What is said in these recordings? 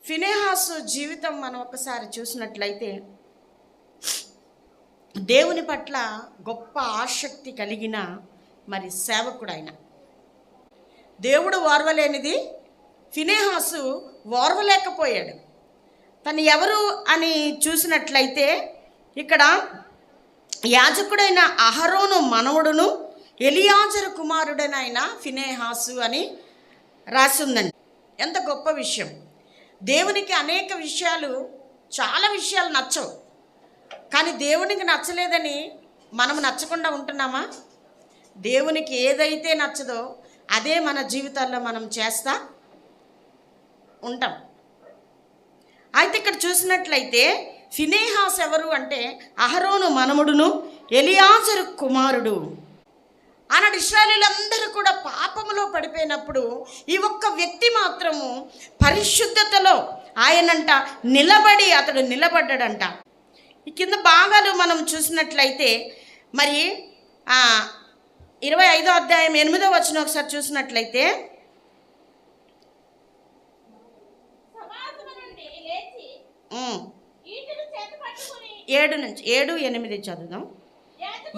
ఫినెహాసు జీవితం మనం ఒకసారి చూసినట్లయితే దేవుని పట్ల గొప్ప ఆసక్తి కలిగిన మరి సేవకుడు ఆయన. దేవుడు ఓర్వలేనిది ఫినెహాసు ఓర్వలేకపోయాడు. తను ఎవరు అని చూసినట్లయితే ఇక్కడ యాజకుడైన అహరోను మనవడును ఎలియాజరు కుమారుడైన ఫినెహాసు అని రాసి ఉందండి. ఎంత గొప్ప విషయం! దేవునికి అనేక విషయాలు, చాలా విషయాలు నచ్చవు. కానీ దేవునికి నచ్చలేదని మనం నచ్చకుండా ఉంటున్నామా? దేవునికి ఏదైతే నచ్చదో అదే మన జీవితాల్లో మనం చేస్తా ఉంటాం. అయితే ఇక్కడ చూసినట్లయితే ఫినెహాసు ఎవరు అంటే అహరోను మనముడును ఎలియాజరు కుమారుడు. ఆనాడు ఇశ్రాయేలీయులందరూ కూడా పాపములో పడిపోయినప్పుడు ఈ ఒక్క వ్యక్తి మాత్రము పరిశుద్ధతలో ఆయనంట అతడు నిలబడ్డాడంట. ఈ కింద భాగాలు మనం చూసినట్లయితే మరి 25వ అధ్యాయం 8వ వచనం ఒకసారి చూసినట్లయితే 7-8 చదువుదాం.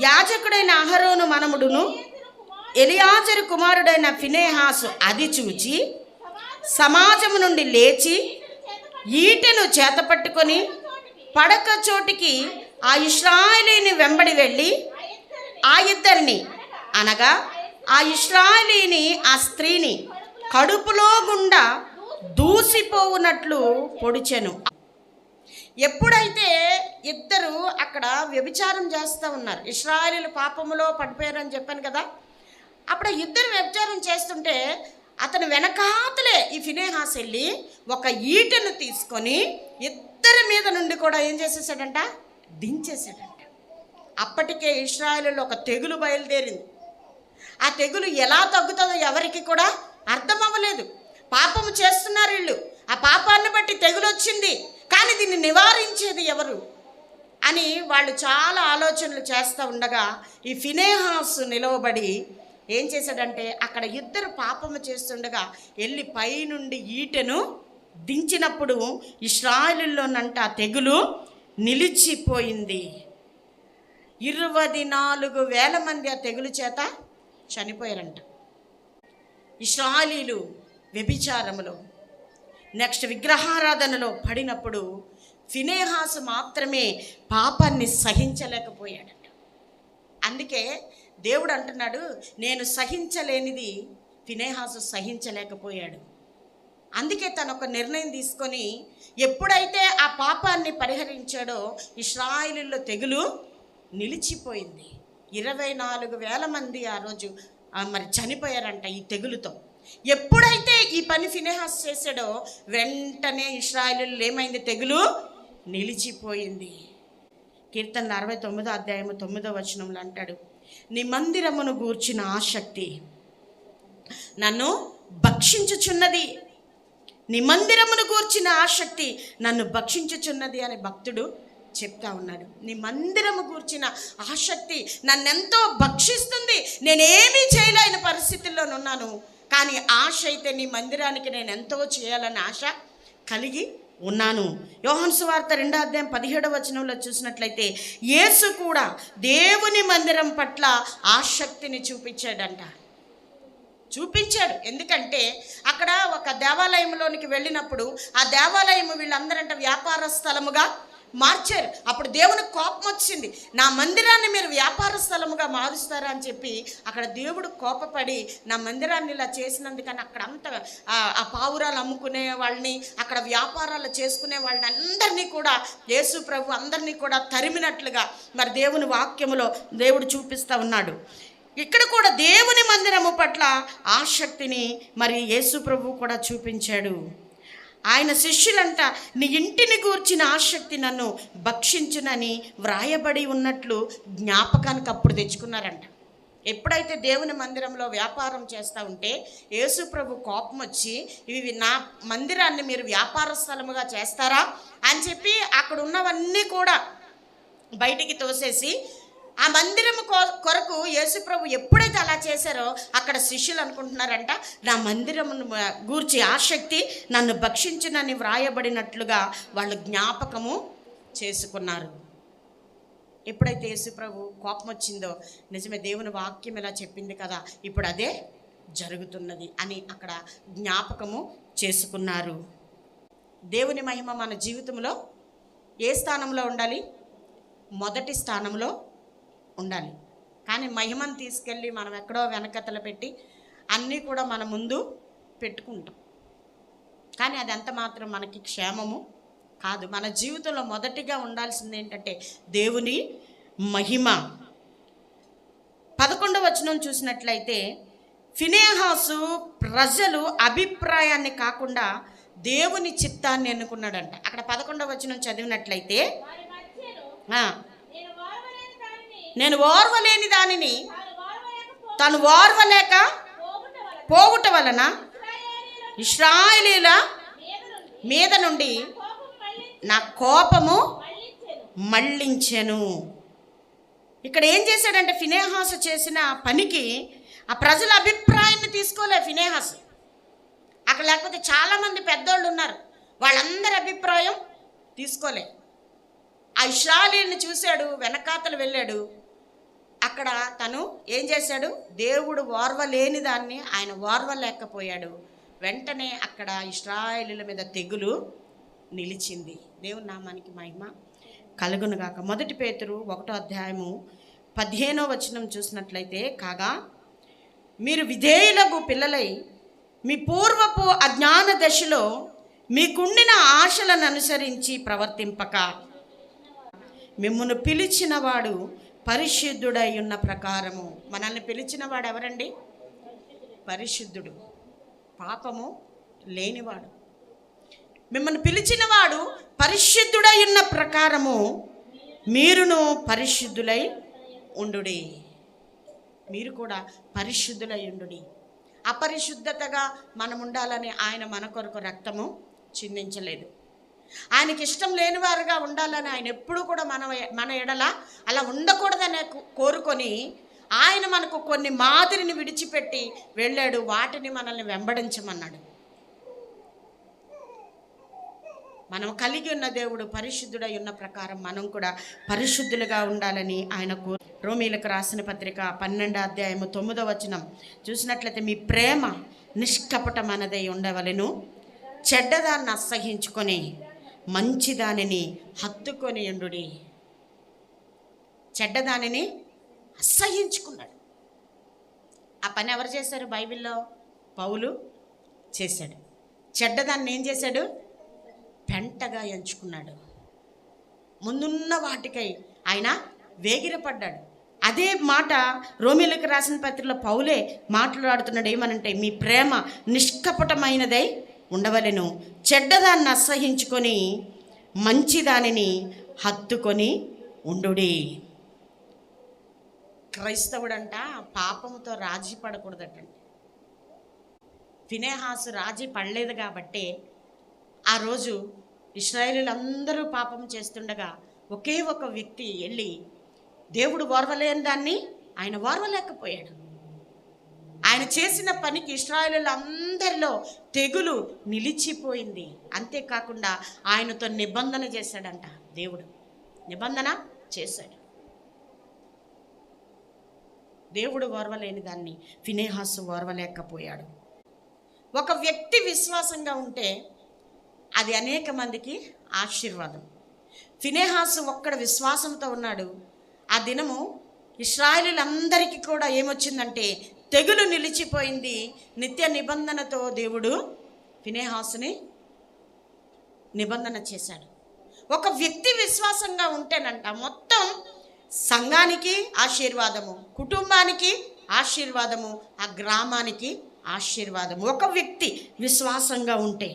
యాజకుడైన అహరోను మనముడును ఎలియాజరు కుమారుడైన ఫినెహాసు అది చూచి సమాజము నుండి లేచి ఈటెను చేతపట్టుకొని పడక చోటికి ఆ ఇశ్రాయేలీని వెంబడి వెళ్ళి ఆ ఇద్దరిని అనగా ఆ ఇశ్రాయేలీని ఆ స్త్రీని కడుపులో గుండా దూసిపోవునట్లు పొడిచెను. ఎప్పుడైతే ఇద్దరు అక్కడ వ్యభిచారం చేస్తూ ఉన్నారు, ఇశ్రాయేలీయులు పాపములో పడిపోయారని చెప్పాను కదా, అప్పుడు ఇద్దరు వ్యభిచారం చేస్తుంటే అతను వెనకాతలే ఈ ఫినెహాసు వెళ్ళి ఒక ఈటెను తీసుకొని ఇద్దరి మీద నుండి కూడా ఏం చేసేసాడంట, దించేసాడంట. అప్పటికే ఇశ్రాయేలీయుల్లో ఒక తెగులు బయలుదేరింది. ఆ తెగులు ఎలా తగ్గుతుందో ఎవరికి కూడా అర్థం అవ్వలేదు. పాపము చేస్తున్నారు వీళ్ళు, ఆ పాపాన్ని బట్టి తెగులు వచ్చింది, కానీ దీన్ని నివారించేది ఎవరు అని వాళ్ళు చాలా ఆలోచనలు చేస్తూ ఉండగా ఈ ఫినెహాసు నిలవబడి ఏం చేశాడంటే అక్కడ ఇద్దరు పాపము చేస్తుండగా వెళ్ళి పైనుండి ఈటెను దించినప్పుడు ఇశ్రాయేలులోనంట తెగులు నిలిచిపోయింది. 24,000 మంది ఆ తెగులు చేత చనిపోయారంట. ఇశ్రాయేలీయులు వ్యభిచారములో నెక్స్ట్ విగ్రహారాధనలో పడినప్పుడు ఫినెహాసు మాత్రమే పాపాన్ని సహించలేకపోయాడట. అందుకే దేవుడు అంటున్నాడు, నేను సహించలేనిది ఫినెహాసు సహించలేకపోయాడు. అందుకే తను ఒక నిర్ణయం తీసుకొని ఎప్పుడైతే ఆ పాపాన్ని పరిహరించాడో ఇశ్రాయేలీయుల్లో తెగులు నిలిచిపోయింది. 24,000 మంది ఆ రోజు మరి చనిపోయారంట ఈ తెగులుతో. ఎప్పుడైతే ఈ పని ఫినెహాసు చేశాడో వెంటనే ఇశ్రాయేలీయులు ఏమైంది, తెగులు నిలిచిపోయింది. కీర్తనలు 69వ అధ్యాయము 9వ వచనంలో అంటాడు, నీ మందిరమును గూర్చిన ఆసక్తి నన్ను భక్షించుచున్నది, నీ మందిరమును గూర్చిన ఆసక్తి నన్ను భక్షించుచున్నది అని భక్తుడు చెప్తా ఉన్నాడు. నీ మందిరము గూర్చిన ఆసక్తి నన్నెంతో భక్షిస్తుంది. నేనేమీ చేయలేని పరిస్థితుల్లోనున్నాను, కానీ ఆశ అయితే నీ మందిరానికి నేను ఎంతో చేయాలని ఆశ కలిగి ఉన్నాను. యోహాను సువార్త 2వ అధ్యాయం 17వ వచనంలో చూసినట్లయితే యేసు కూడా దేవుని మందిరం పట్ల ఆసక్తిని చూపించాడు. ఎందుకంటే అక్కడ ఒక దేవాలయంలోనికి వెళ్ళినప్పుడు ఆ దేవాలయం వీళ్ళందరంట వ్యాపార స్థలముగా మార్చారు. అప్పుడు దేవుని కోపం వచ్చింది, నా మందిరాన్ని మీరు వ్యాపార స్థలముగా మారుస్తారా అని చెప్పి అక్కడ దేవుడు కోపపడి నా మందిరాన్ని ఇలా చేసినందుకని అక్కడ అంతా ఆ పావురాలు అమ్ముకునే వాళ్ళని, అక్కడ వ్యాపారాలు చేసుకునే వాళ్ళని అందరినీ కూడా యేసు ప్రభు అందరినీ కూడా తరిమినట్లుగా మరి దేవుని వాక్యములో దేవుడు చూపిస్తూ ఉన్నాడు. ఇక్కడ కూడా దేవుని మందిరము పట్ల ఆసక్తిని మరి యేసు ప్రభు కూడా చూపించాడు. ఆయన శిష్యులంట నీ ఇంటిని గూర్చిన ఆసక్తి నన్ను భక్షించునని వ్రాయబడి ఉన్నట్లు జ్ఞాపకానికి అప్పుడు తెచ్చుకున్నారంట. ఎప్పుడైతే దేవుని మందిరంలో వ్యాపారం చేస్తూ ఉంటే యేసు ప్రభు కోపం వచ్చి ఇవి నా మందిరాన్ని మీరు వ్యాపార స్థలముగా చేస్తారా అని చెప్పి అక్కడ ఉన్నవన్నీ కూడా బయటికి తోసేసి ఆ మందిరము కొరకు యేసుప్రభు ఎప్పుడైతే అలా చేశారో అక్కడ శిష్యులు అనుకుంటున్నారంట, నా మందిరమును గూర్చి ఆసక్తి నన్ను భక్షించునని వ్రాయబడినట్లుగా వాళ్ళు జ్ఞాపకము చేసుకున్నారు. ఎప్పుడైతే యేసుప్రభు కోపం వచ్చిందో, నిజమే దేవుని వాక్యం ఇలా చెప్పింది కదా, ఇప్పుడు అదే జరుగుతున్నది అని అక్కడ జ్ఞాపకము చేసుకున్నారు. దేవుని మహిమ మన జీవితంలో ఏ స్థానంలో ఉండాలి? మొదటి స్థానంలో ఉండాలి. కానీ మహిమను తీసుకెళ్ళి మనం ఎక్కడో వెనకతలు పెట్టి అన్నీ కూడా మన ముందు పెట్టుకుంటాం. కానీ అది ఎంత మాత్రం మనకి క్షేమము కాదు. మన జీవితంలో మొదటిగా ఉండాల్సింది ఏంటంటే దేవుని మహిమ. 11వ వచనం చూసినట్లయితే, ఫినెహాసు ప్రజలు అభిప్రాయాన్ని కాకుండా దేవుని చిత్తాన్ని ఎన్నుకున్నాడంట. అక్కడ 11వ వచనం చదివినట్లయితే, నేను ఓర్వలేని దానిని తను ఓర్వలేక పోవుట వలన ఇశ్రాయేలీయుల మీద నుండి నా కోపము మళ్ళించెను. ఇక్కడ ఏం చేశాడంటే, ఫినెహాసు చేసిన పనికి ఆ ప్రజల అభిప్రాయాన్ని తీసుకోలే ఫినెహాసు. అక్కడ లేకపోతే చాలామంది పెద్దోళ్ళు ఉన్నారు, వాళ్ళందరి అభిప్రాయం తీసుకోలే. ఆ ఇశ్రాయేలీయుల్ని చూశాడు, వెనకాతలు వెళ్ళాడు. అక్కడ తను ఏం చేశాడు? దేవుడు ఓర్వలేని దాన్ని ఆయన ఓర్వలేకపోయాడు. వెంటనే అక్కడ ఇశ్రాయేలీయుల మీద తెగులు నిలిచింది. దేవుని నామానికి మహిమ కలుగునుగాక. 1 పేతురు 1వ అధ్యాయము 15వ వచనం చూసినట్లయితే, కాగా మీరు విధేయులకు పిల్లలై మీ పూర్వపు అజ్ఞాన దశలో మీకుండిన ఆశలను అనుసరించి ప్రవర్తింపక, మిమ్మును పిలిచినవాడు పరిశుద్ధుడై ఉన్న ప్రకారము. మనల్ని పిలిచినవాడు ఎవరండి? పరిశుద్ధుడు, పాపము లేనివాడు. మిమ్మల్ని పిలిచినవాడు పరిశుద్ధుడై ఉన్న ప్రకారము మీరును పరిశుద్ధులై ఉండుడి. మీరు కూడా పరిశుద్ధులై ఉండుడి. అపరిశుద్ధతగా మనం ఉండాలని ఆయన మన కొరకు రక్తము చిందించలేదు. ఆయనకి ఇష్టం లేని వారుగా ఉండాలని ఆయన ఎప్పుడూ కూడా మన ఎడల అలా ఉండకూడదని కోరుకొని ఆయన మనకు కొన్ని మాదిరిని విడిచిపెట్టి వెళ్ళాడు. వాటిని మనల్ని వెంబడించమన్నాడు. మనం కలిగి ఉన్న దేవుడు పరిశుద్ధుడై ఉన్న ప్రకారం మనం కూడా పరిశుద్ధులుగా ఉండాలని ఆయన రోమీలకు రాసిన పత్రిక 12వ అధ్యాయము 9వ వచనం చూసినట్లయితే, మీ ప్రేమ నిష్కపటమైనదై ఉండవలెను, చెడ్డదాన్ని అసహించుకొని మంచిదానిని హత్తుకొని ఉండుడి. చెడ్డదానిని అసహించుకున్నాడు. ఆ పని ఎవరు చేశారు? బైబిల్లో పౌలు చేశాడు. చెడ్డదాన్ని ఏం చేశాడు? పెంటగా ఎంచుకున్నాడు. ముందున్న వాటికై ఆయన వేగిరపడ్డాడు. అదే మాట రోమీలకు రాసిన పత్రికలో పౌలే మాట్లాడుతున్నాడు. ఏమనంటే, మీ ప్రేమ నిష్కపటమైనదై ఉండవలెను, చెడ్డదాన్ని అసహించుకొని మంచిదానిని హత్తుకొని ఉండుడి. క్రైస్తవుడంట పాపముతో రాజీ పడకూడదటండి. ఫినెహాసు రాజీ పడలేదు కాబట్టి ఆ రోజు ఇశ్రాయేలీయులందరూ పాపం చేస్తుండగా ఒకే ఒక వ్యక్తి వెళ్ళి దేవుడు ఓర్వలేని దాన్ని ఆయన ఓర్వలేకపోయాడు. ఆయన చేసిన పనికి ఇశ్రాయేలీయులందరిలో తెగులు నిలిచిపోయింది. అంతేకాకుండా ఆయనతో నిబంధన చేశాడంట. దేవుడు నిబంధన చేశాడు. దేవుడు ఓర్వలేని దాన్ని ఫినెహాసు ఓర్వలేకపోయాడు. ఒక వ్యక్తి విశ్వాసంగా ఉంటే అది అనేక మందికి ఆశీర్వాదం. ఫినెహాసు ఒక్కడ విశ్వాసంతో ఉన్నాడు. ఆ దినము ఇశ్రాయేలీయులందరికీ కూడా ఏమొచ్చిందంటే తెగులు నిలిచిపోయింది. నిత్య నిబంధనతో దేవుడు ఫినెహాసుని నిబంధన చేశాడు. ఒక వ్యక్తి విశ్వాసంగా ఉంటేనంట మొత్తం సంఘానికి ఆశీర్వాదము, కుటుంబానికి ఆశీర్వాదము, ఆ గ్రామానికి ఆశీర్వాదము. ఒక వ్యక్తి విశ్వాసంగా ఉంటే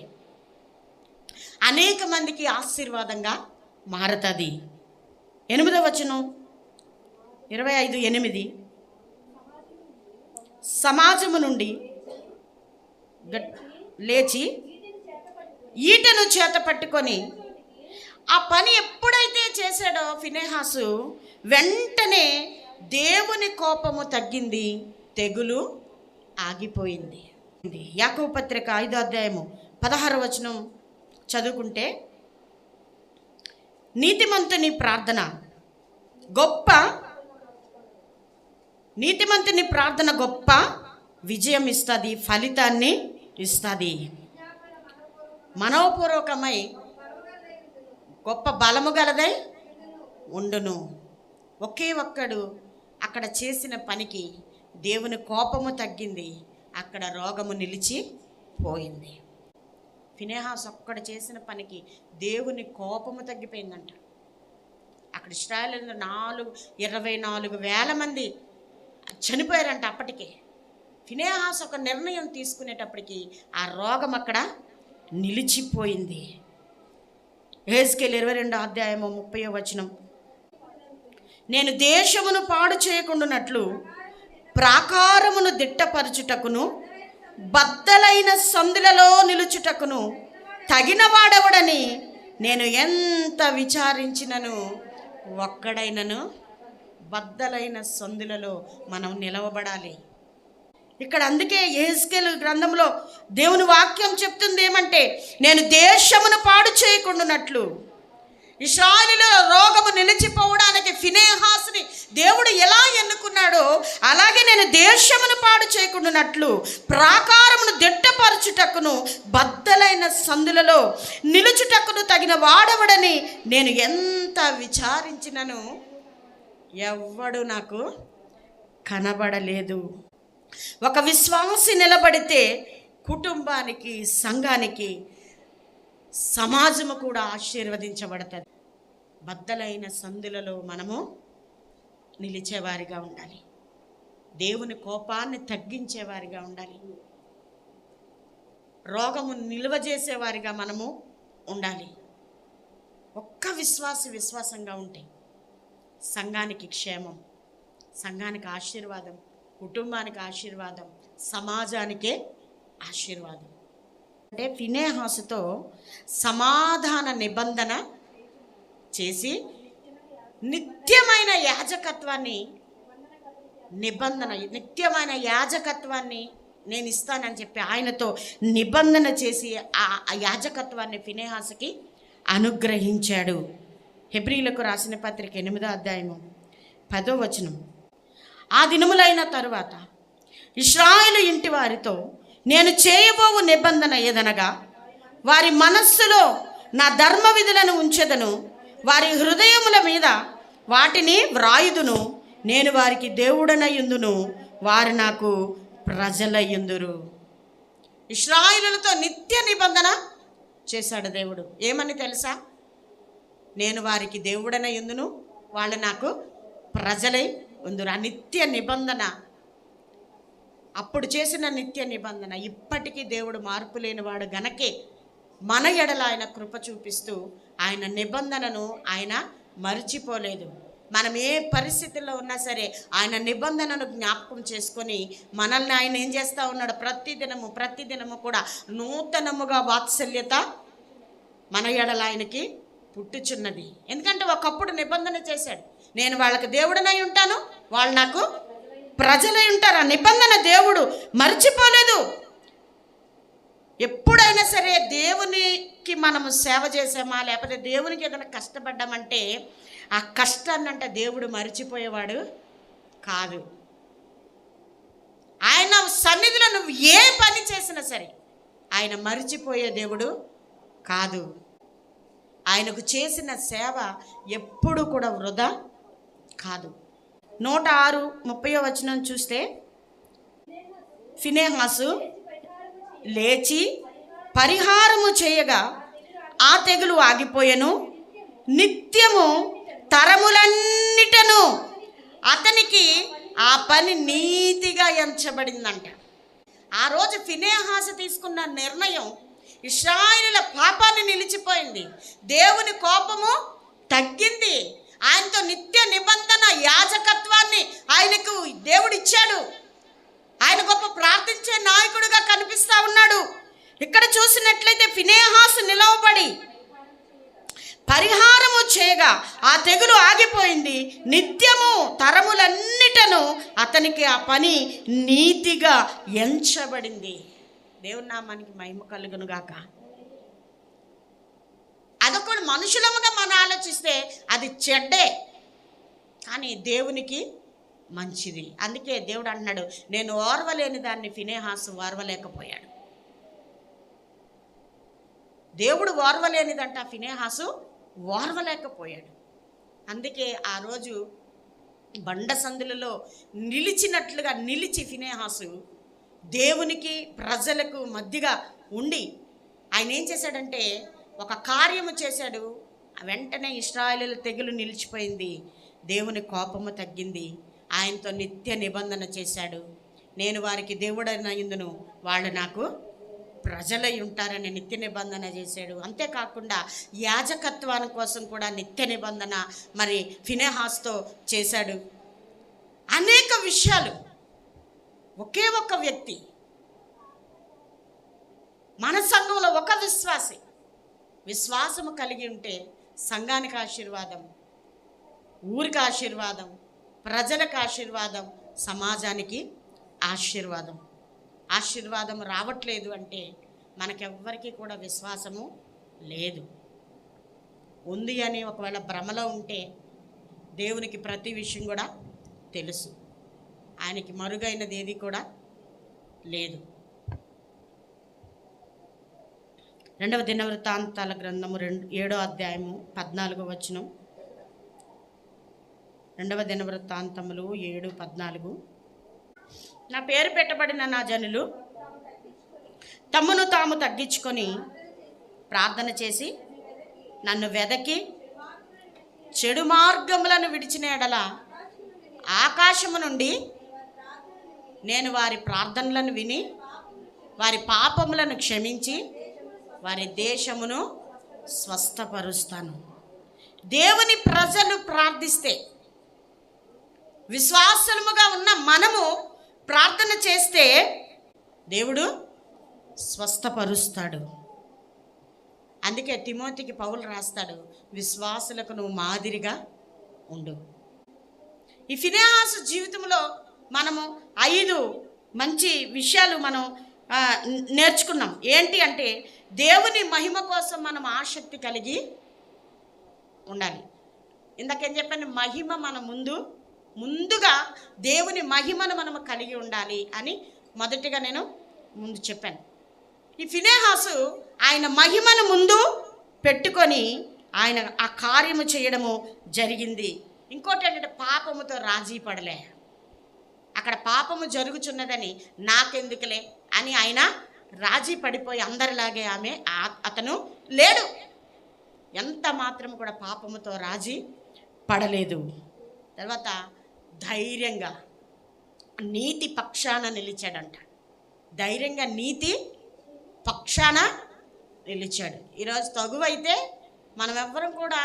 అనేక మందికి ఆశీర్వాదంగా మారుతుంది. 8వ వచనం 25:8, సమాజము నుండి లేచి ఈటను చేత పట్టుకొని ఆ పని ఎప్పుడైతే చేశాడో ఫినెహాసు వెంటనే దేవుని కోపము తగ్గింది, తెగులు ఆగిపోయింది. యాకోబు పత్రిక 5వ అధ్యాయము 16వ వచనం చదువుకుంటే, నీతిమంతుని ప్రార్థన గొప్ప విజయం ఇస్తుంది, ఫలితాన్ని ఇస్తుంది. మనోపూర్వకమై గొప్ప బలము గలదై ఉండును. ఒకే ఒక్కడు అక్కడ చేసిన పనికి దేవుని కోపము తగ్గింది, అక్కడ రోగము నిలిచిపోయింది. ఫినెహాసు ఒక్కడు చేసిన పనికి దేవుని కోపము తగ్గిపోయిందంట. అక్కడ ఇశ్రాయేలు 24,000 మంది చనిపోయారంట. అప్పటికే ఫినెహాసు ఒక నిర్ణయం తీసుకునేటప్పటికి ఆ రోగం అక్కడ నిలిచిపోయింది. యెహెజ్కేలు 22వ అధ్యాయము 30వ వచనం, నేను దేశమును పాడు చేయకుండానట్లు ప్రాకారమును దిట్టపరచుటకును బద్దలైన సందులలో నిలుచుటకును తగిన వాడెవడని నేను ఎంత విచారించినను ఒక్కడైనను. బద్దలైన సందులలో మనం నిలవబడాలి. ఇక్కడ అందుకే యెహెజ్కేలు గ్రంథంలో దేవుని వాక్యం చెప్తుంది ఏమంటే, నేను దేశమును పాడు చేయకుండానట్లు. ఇశ్రాయేలులో రోగము నిలిచిపోవడానికి ఫినెహాసుని దేవుడు ఎలా ఎన్నుకున్నాడో అలాగే నేను దేశమును పాడు చేయకుండానట్లు ప్రాకారమును దిట్టపరచుటకును బద్దలైన సందులలో నిలుచుటకును తగిన వాడవడని నేను ఎంత విచారించినను ఎవ్వడు నాకు కనబడలేదు. ఒక విశ్వాసి నిలబడితే కుటుంబానికి, సంఘానికి, సమాజము కూడా ఆశీర్వదించబడుతుంది. బద్దలైన సందులలో మనము నిలిచేవారిగా ఉండాలి. దేవుని కోపాన్ని తగ్గించేవారిగా ఉండాలి. రోగము నిల్వ చేసేవారిగా మనము ఉండాలి. ఒక్క విశ్వాసంగా ఉంటే సంఘానికి క్షేమం, సంఘానికి ఆశీర్వాదం, కుటుంబానికి ఆశీర్వాదం, సమాజానికే ఆశీర్వాదం. అంటే ఫినెహాసుతో సమాధాన నిబంధన చేసి నిత్యమైన యాజకత్వాన్ని నేను ఇస్తానని చెప్పి ఆయనతో నిబంధన చేసి ఆ యాజకత్వాన్ని ఫినెహాసుకి అనుగ్రహించాడు. హెబ్రీలకు రాసిన పత్రిక 8వ అధ్యాయము 10వ వచనం, ఆ దినములైన తరువాత ఇశ్రాయేలు ఇంటి వారితో నేను చేయబోవు నిబంధన ఏదనగా, వారి మనస్సులో నా ధర్మ విధులను ఉంచెదను, వారి హృదయముల మీద వాటిని వ్రాయుదును, నేను వారికి దేవుడనయుందును, వారు నాకు ప్రజలయ్యుందురు. ఇశ్రాయేలులతో నిత్య నిబంధన చేశాడు దేవుడు. ఏమని తెలుసా? నేను వారికి దేవుడనయుందును, వాళ్ళు నాకు ప్రజలై ఉందురు. ఆ నిత్య నిబంధన, అప్పుడు చేసిన నిత్య నిబంధన ఇప్పటికీ దేవుడు మార్పు లేనివాడు గనకే మన ఎడల ఆయన కృప చూపిస్తూ ఆయన నిబంధనను ఆయన మర్చిపోలేదు. మనం ఏ పరిస్థితుల్లో ఉన్నా సరే ఆయన నిబంధనను జ్ఞాపకం చేసుకొని మనల్ని ఆయన ఏం చేస్తూ ఉన్నాడు? ప్రతిదినము కూడా నూతనముగా వాత్సల్యత మన ఎడల ఆయనకి పుట్టుచున్నది. ఎందుకంటే ఒకప్పుడు నిబంధన చేశాడు, నేను వాళ్ళకి దేవుడనై ఉంటాను, వాళ్ళు నాకు ప్రజలై ఉంటారు. ఆ నిబంధన దేవుడు మర్చిపోలేదు. ఎప్పుడైనా సరే దేవునికి మనము సేవ చేసామా, లేకపోతే దేవునికి ఏదైనా కష్టపడ్డామంటే ఆ కష్టాన్ని అంటే దేవుడు మర్చిపోయేవాడు కాదు. ఆయన సన్నిధిలో నువ్వు ఏ పని చేసినా సరే ఆయన మర్చిపోయే దేవుడు కాదు. ఆయనకు చేసిన సేవ ఎప్పుడు కూడా వృధా కాదు. 106:30వ వచనం చూస్తే, ఫినెహాసు లేచి పరిహారము చేయగా ఆ తెగులు ఆగిపోయెను, నిత్యము తరములన్నిటను అతనికి ఆ పని నీతిగా ఎంచబడిందంట. ఆ రోజు ఫినెహాసు తీసుకున్న నిర్ణయం ఇశ్రాయేలుల పాపాన్ని నిలిచిపోయింది, దేవుని కోపము తగ్గింది, ఆయనతో నిత్య నిబంధన యాజకత్వాన్ని ఆయనకు దేవుడు ఇచ్చాడు. ఆయన గొప్ప ప్రార్థించే నాయకుడిగా కనిపిస్తా ఉన్నాడు. ఇక్కడ చూసినట్లయితే ఫినెహాసు నిలవబడి పరిహారము చేయగా చేయగా ఆ తెగులు ఆగిపోయింది. నిత్యము తరములన్నిటను అతనికి ఆ పని నీతిగా ఎంచబడింది. దేవుని నామానికి మహిమ కలుగును గాక. అదొక మనుషులముగా మనం ఆలోచిస్తే అది చెడ్డే, కానీ దేవునికి మంచిది. అందుకే దేవుడు అంటున్నాడు, నేను ఓర్వలేని దాన్ని ఫినెహాసు ఓర్వలేకపోయాడు. దేవుడు ఓర్వలేనిదంట ఫినెహాసు ఓర్వలేకపోయాడు. అందుకే ఆ రోజు బండ సందులలో నిలిచినట్లుగా నిలిచి ఫినెహాసు దేవునికి ప్రజలకు మధ్యగా ఉండి ఆయన ఏం చేశాడంటే ఒక కార్యము చేశాడు. వెంటనే ఇశ్రాయేలు తెగులు నిలిచిపోయింది, దేవుని కోపము తగ్గింది, ఆయనతో నిత్య నిబంధన చేశాడు. నేను వారికి దేవుడైనందును వాళ్ళు నాకు ప్రజలై ఉంటారని నిత్య నిబంధన చేశాడు. అంతేకాకుండా యాజకత్వాన్ని కోసం కూడా నిత్య నిబంధన మరి ఫినెహాస్తో చేశాడు. అనేక విషయాలు. ఒకే ఒక్క వ్యక్తి మన సంఘంలో ఒక విశ్వాసము కలిగి ఉంటే సంఘానికి ఆశీర్వాదం, ఊరికి ఆశీర్వాదం, ప్రజలకు ఆశీర్వాదం, సమాజానికి ఆశీర్వాదం రావట్లేదు అంటే మనకెవ్వరికీ కూడా విశ్వాసము లేదు. ఉంది అని ఒకవేళ భ్రమలో ఉంటే దేవునికి ప్రతి విషయం కూడా తెలుసు, ఆయనకి మరుగైనది ఏది కూడా లేదు. 2వ దినవృత్తాంతాల గ్రంథము 7వ అధ్యాయము 14వ వచనం. 2వ దినవృత్తాంతములు 7:14. నా పేరు పెట్టబడిన నా జనులు తమను తాము తగ్గించుకొని ప్రార్థన చేసి నన్ను వెదకి చెడు మార్గములను విడిచిన ఎడల ఆకాశము నుండి నేను వారి ప్రార్థనలను విని వారి పాపములను క్షమించి వారి దేశమును స్వస్థపరుస్తాను. దేవుని ప్రజలు ప్రార్థిస్తే, విశ్వాసముగా ఉన్న మనము ప్రార్థన చేస్తే దేవుడు స్వస్థపరుస్తాడు. అందుకే తిమోతికి పౌలు రాస్తాడు, విశ్వాసులకు నువ్వు మాదిరిగా ఉండు. ఈ ఫినెహాసు జీవితంలో మనము 5 మంచి విషయాలు మనం నేర్చుకున్నాం. ఏంటి అంటే దేవుని మహిమ కోసం మనం ఆసక్తి కలిగి ఉండాలి. ఇందాకేం చెప్పాను, మహిమ మన ముందుగా దేవుని మహిమను మనము కలిగి ఉండాలి అని మొదటిగా నేను ముందు చెప్పాను. ఈ ఫినెహాసు ఆయన మహిమను ముందు పెట్టుకొని ఆయన ఆ కార్యము చేయడము జరిగింది. ఇంకోటి ఏంటంటే పాపముతో రాజీ పడలే. అక్కడ పాపము జరుగుచున్నదని నాకెందుకులే అని ఆయన రాజీ పడిపోయి అందరిలాగే అతను లేడు. ఎంత మాత్రం కూడా పాపముతో రాజీ పడలేదు. తర్వాత ధైర్యంగా నీతి పక్షాన నిలిచాడంట. ధైర్యంగా నీతి పక్షాన నిలిచాడు. ఈరోజు తగువైతే మనం ఎవ్వరం కూడా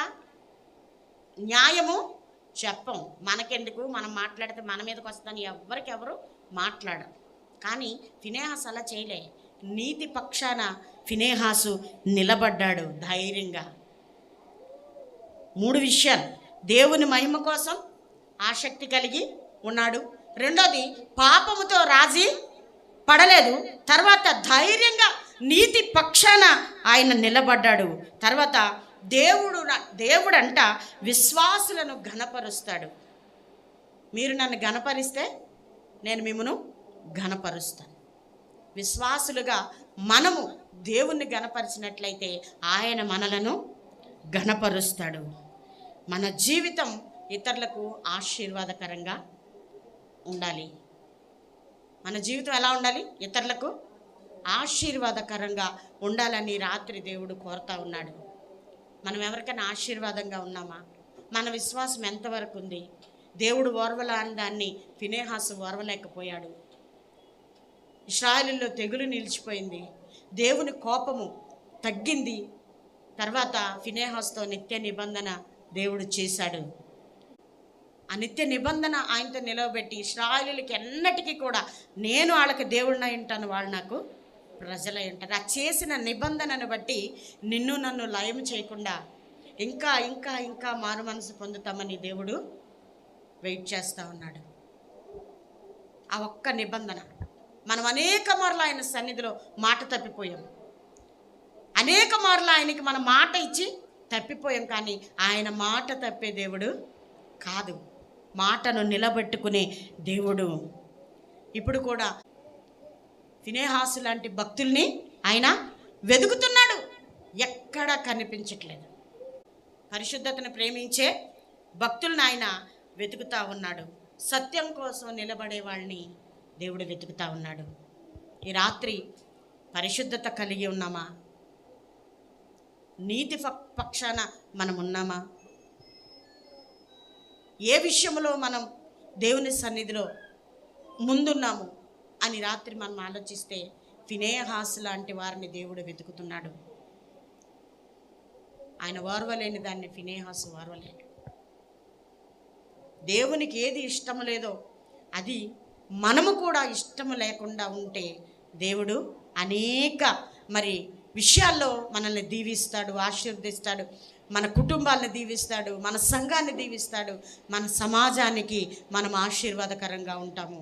న్యాయము చెప్పం. మనకెందుకు, మనం మాట్లాడితే మన మీదకి వస్తుందని ఎవరు మాట్లాడరు. కానీ ఫినెహాసు అలా చేయలే. నీతి పక్షాన ఫినెహాసు నిలబడ్డాడు ధైర్యంగా. 3 విషయాలు. దేవుని మహిమ కోసం ఆసక్తి కలిగి ఉన్నాడు. రెండోది, పాపముతో రాజీ పడలేదు. తర్వాత ధైర్యంగా నీతి పక్షాన ఆయన నిలబడ్డాడు. తర్వాత దేవుడంట విశ్వాసులను ఘనపరుస్తాడు. మీరు నన్ను ఘనపరిస్తే నేను మిమ్మను ఘనపరుస్తాను. విశ్వాసులుగా మనము దేవుణ్ణి ఘనపరిచినట్లయితే ఆయన మనలను ఘనపరుస్తాడు. మన జీవితం ఇతరులకు ఆశీర్వాదకరంగా ఉండాలి. మన జీవితం ఎలా ఉండాలి? ఇతరులకు ఆశీర్వాదకరంగా ఉండాలని రాత్రి దేవుడు కోరుతా ఉన్నాడు. మనం ఎవరికైనా ఆశీర్వాదంగా ఉన్నామా? మన విశ్వాసం ఎంతవరకు ఉంది? దేవుడు ఓర్వలాని దాన్ని ఫినెహాసు ఓర్వలేకపోయాడు. ఇశ్రాయేలులో తెగులు నిలిచిపోయింది, దేవుని కోపము తగ్గింది. తర్వాత ఫినెహాసుతో నిత్య నిబంధన దేవుడు చేశాడు. ఆ నిత్య నిబంధన ఆయనతో నిలవబెట్టి ఇశ్రాయేలుకి ఎన్నటికీ కూడా నేను వాళ్ళకి దేవుడినై ఉంటాను, వాళ్ళు నాకు ప్రజలై ఉంటారు. ఆ చేసిన నిబంధనను బట్టి నిన్ను నన్ను లయం చేయకుండా ఇంకా ఇంకా ఇంకా మారు మనసు పొందుతామని దేవుడు వెయిట్ చేస్తూ ఉన్నాడు. ఆ ఒక్క నిబంధన. మనం అనేక మార్లు ఆయన సన్నిధిలో మాట తప్పిపోయాం, అనేక మార్లు ఆయనకి మనం మాట ఇచ్చి తప్పిపోయాం. కానీ ఆయన మాట తప్పే దేవుడు కాదు, మాటను నిలబెట్టుకునే దేవుడు. ఇప్పుడు కూడా ఫినెహాసు లాంటి భక్తుల్ని ఆయన వెతుకుతున్నాడు, ఎక్కడా కనిపించట్లేదు. పరిశుద్ధతను ప్రేమించే భక్తులను ఆయన వెతుకుతా ఉన్నాడు. సత్యం కోసం నిలబడే వాళ్ళని దేవుడు వెతుకుతా ఉన్నాడు. ఈ రాత్రి పరిశుద్ధత కలిగి ఉన్నామా? నీతి పక్షాన మనం ఉన్నామా? ఏ విషయంలో మనం దేవుని సన్నిధిలో ముందున్నాము అని రాత్రి మనం ఆలోచిస్తే ఫినెహాసు లాంటి వారిని దేవుడు వెతుకుతున్నాడు. ఆయన ఓర్వలేని దాన్ని ఫినెహాసు ఓర్వలేడు. దేవునికి ఏది ఇష్టము లేదో అది మనము కూడా ఇష్టము లేకుండా ఉంటే దేవుడు అనేక విషయాల్లో మనల్ని దీవిస్తాడు, ఆశీర్వదిస్తాడు. మన కుటుంబాలను దీవిస్తాడు, మన సంఘాన్ని దీవిస్తాడు, మన సమాజానికి మనం ఆశీర్వాదకరంగా ఉంటాము.